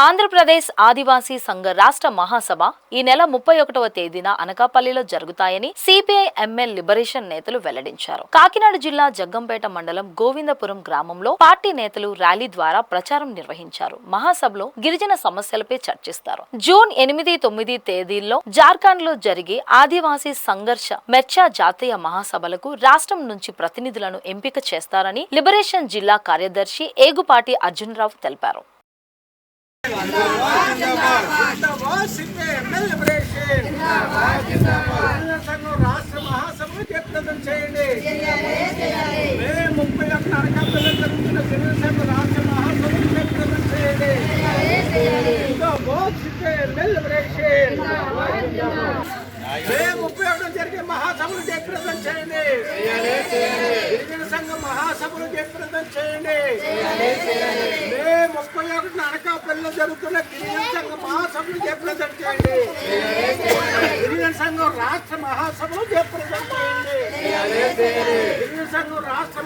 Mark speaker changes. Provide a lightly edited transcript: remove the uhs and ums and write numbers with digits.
Speaker 1: ఆంధ్రప్రదేశ్ ఆదివాసీ సంఘ రాష్ట్ర మహాసభ ఈ నెల 31వ తేదీన అనకాపల్లిలో జరుగుతాయని సిపిఐ ఎంఎల్ లిబరేషన్ నేతలు వెల్లడించారు. కాకినాడ జిల్లా జగ్గంపేట మండలం గోవిందపురం గ్రామంలో పార్టీ నేతలు ర్యాలీ ద్వారా ప్రచారం నిర్వహించారు. మహాసభలో గిరిజన సమస్యలపై చర్చిస్తారు. జూన్ 8, 9 తేదీల్లో జార్ఖండ్ లో జరిగే ఆదివాసీ సంఘర్ష మెర్చా జాతీయ మహాసభలకు రాష్ట్రం నుంచి ప్రతినిధులను ఎంపిక చేస్తారని లిబరేషన్ జిల్లా కార్యదర్శి ఏగుపాటి అర్జునరావు తెలిపారు.
Speaker 2: రాష్ట్ర మహాసభలు జయప్రదం చేయండి. రాష్ట్ర మహాసభలు జయప్రదం చేయండి. మే 31 జరిగే మహాసభలు జయప్రదం చేయండి. గిరిజన సంఘ మహాసభలు జయప్రదం చేయండి. మే 31 అనకాపల్లిలో జరుగుతున్న గిరిజన సంఘ మహాసభలు జయప్రదం చేయండి. గిరిజన సంఘం రాష్ట్ర మహాసభలు జయప్రదం చేయండి. గిరిజన సంఘం రాష్ట్ర